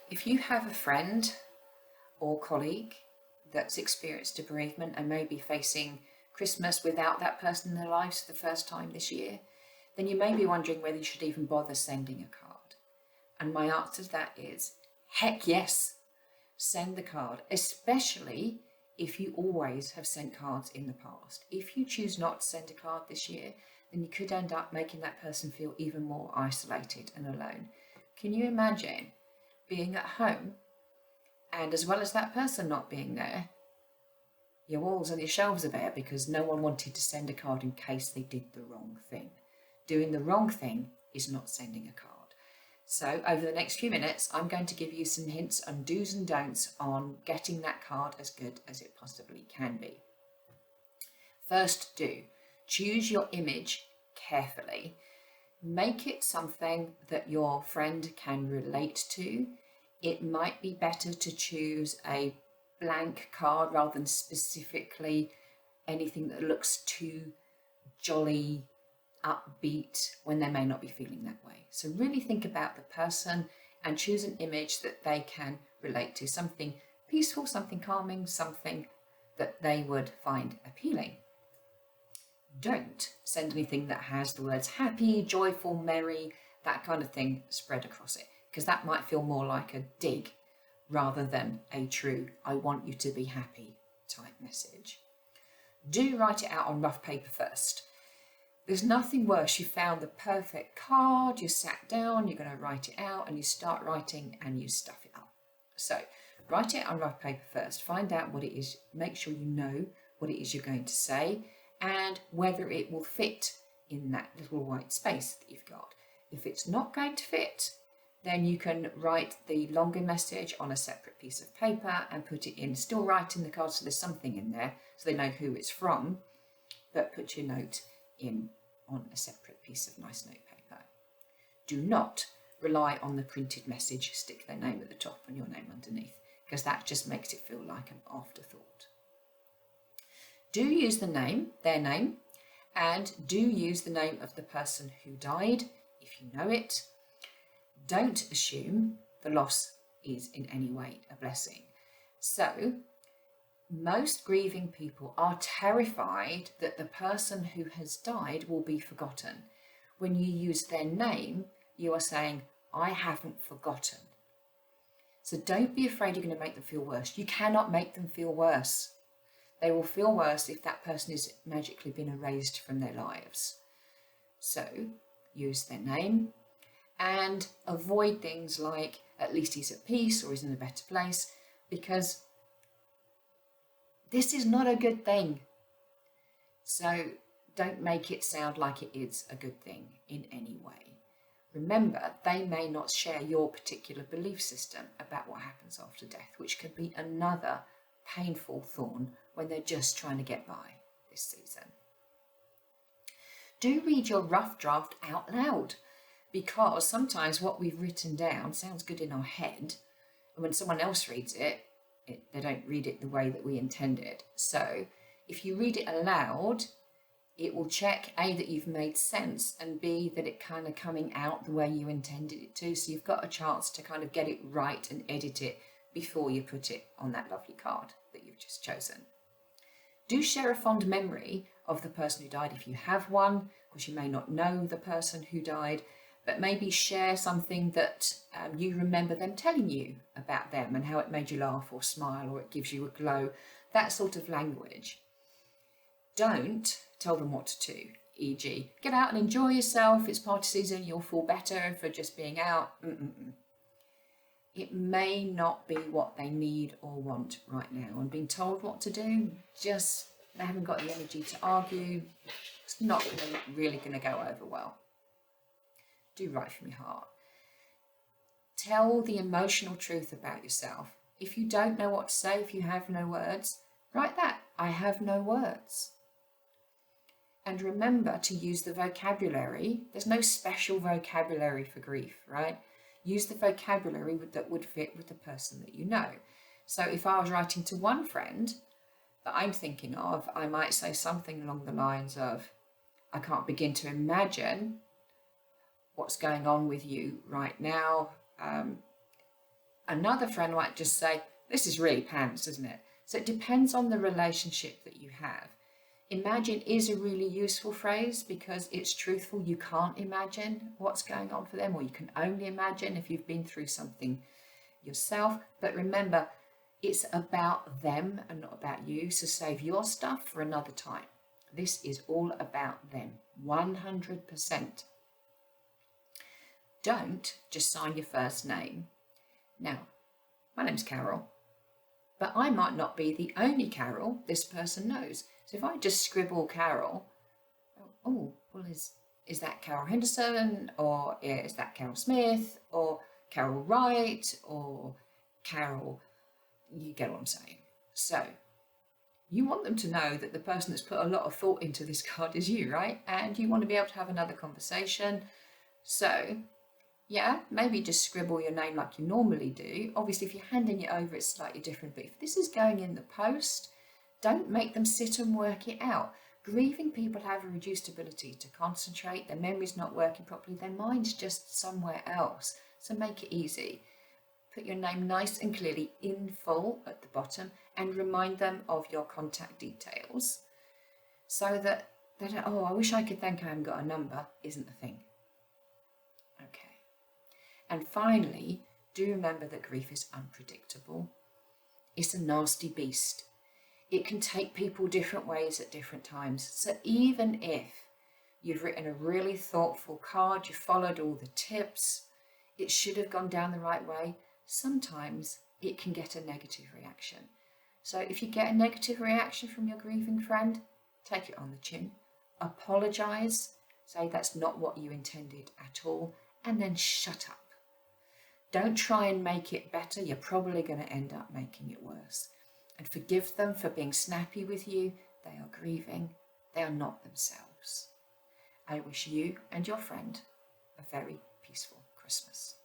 If you have a friend or colleague that's experienced a bereavement and may be facing Christmas without that person in their lives for the first time this year, then you may be wondering whether you should even bother sending a card. And my answer to that is, heck yes, send the card, especially if you always have sent cards in the past. If you choose not to send a card this year, then you could end up making that person feel even more isolated and alone. Can you imagine being at home and as well as that person not being there, your walls and your shelves are bare because no one wanted to send a card in case they did the wrong thing. Doing the wrong thing is not sending a card. So over the next few minutes, I'm going to give you some hints on do's and don'ts on getting that card as good as it possibly can be. First do, choose your image carefully. Make it something that your friend can relate to. It might be better to choose a blank card rather than specifically anything that looks too jolly, upbeat when they may not be feeling that way. So really think about the person and choose an image that they can relate to, something peaceful, something calming, something that they would find appealing. Don't send anything that has the words happy, joyful, merry, that kind of thing spread across it, because that might feel more like a dig rather than a true I want you to be happy type message. Do write it out on rough paper first. There's nothing worse. You found the perfect card, you sat down, you're going to write it out, and you start writing and you stuff it up. So write it on rough paper first, find out what it is, make sure you know what it is you're going to say and whether it will fit in that little white space that you've got. If it's not going to fit, then you can write the longer message on a separate piece of paper and put it in, still writing the card so there's something in there so they know who it's from, but put your note in on a separate piece of nice note paper. Do not rely on the printed message, stick their name at the top and your name underneath, because that just makes it feel like an afterthought. Do use the name, their name, and do use the name of the person who died if you know it. Don't assume the loss is in any way a blessing. So, most grieving people are terrified that the person who has died will be forgotten. When you use their name, you are saying, I haven't forgotten. So don't be afraid you're going to make them feel worse. You cannot make them feel worse. They will feel worse if that person has magically been erased from their lives. So use their name and avoid things like at least he's at peace or he's in a better place, because this is not a good thing. So don't make it sound like it is a good thing in any way. Remember, they may not share your particular belief system about what happens after death, which could be another painful thorn when they're just trying to get by this season. Do read your rough draft out loud, because sometimes what we've written down sounds good in our head, and when someone else reads it, they don't read it the way that we intended. So if you read it aloud, it will check A, that you've made sense, and B, that it kind of coming out the way you intended it to. So you've got a chance to kind of get it right and edit it before you put it on that lovely card that you've just chosen. Do share a fond memory of the person who died if you have one, because you may not know the person who died, but maybe share something that you remember them telling you about them and how it made you laugh or smile or it gives you a glow, that sort of language. Don't tell them what to do, e.g. get out and enjoy yourself, it's party season, you'll feel better for just being out. It may not be what they need or want right now, and being told what to do, just they haven't got the energy to argue, it's not really going to go over well. Do right from your heart. Tell the emotional truth about yourself. If you don't know what to say, if you have no words, write that, I have no words. And remember to use the vocabulary. There's no special vocabulary for grief, right? Use the vocabulary that would fit with the person that you know. So if I was writing to one friend that I'm thinking of, I might say something along the lines of, I can't begin to imagine what's going on with you right now. Another friend might just say, this is really pants, isn't it? So it depends on the relationship that you have. Imagine is a really useful phrase because it's truthful. You can't imagine what's going on for them, or you can only imagine if you've been through something yourself. But remember, it's about them and not about you. So save your stuff for another time. This is all about them, 100%. Don't just sign your first name. Now, my name's Carole, but I might not be the only Carole this person knows. So if I just scribble Carole, oh, well, is that Carole Henderson, or is that Carole Smith, or Carole Wright, or Carole, you get what I'm saying. So you want them to know that the person that's put a lot of thought into this card is you, right? And you want to be able to have another conversation. So yeah, maybe just scribble your name like you normally do. Obviously, if you're handing it over, it's slightly different. But if this is going in the post, don't make them sit and work it out. Grieving people have a reduced ability to concentrate. Their memory's not working properly. Their mind's just somewhere else. So make it easy. Put your name nice and clearly in full at the bottom and remind them of your contact details so that they don't, oh, I wish I could think I haven't got a number, isn't the thing. Okay. And finally, do remember that grief is unpredictable. It's a nasty beast. It can take people different ways at different times. So even if you've written a really thoughtful card, you followed all the tips, it should have gone down the right way, sometimes it can get a negative reaction. So if you get a negative reaction from your grieving friend, take it on the chin, apologise, say that's not what you intended at all, and then shut up. Don't try and make it better. You're probably going to end up making it worse. And forgive them for being snappy with you. They are grieving. They are not themselves. I wish you and your friend a very peaceful Christmas.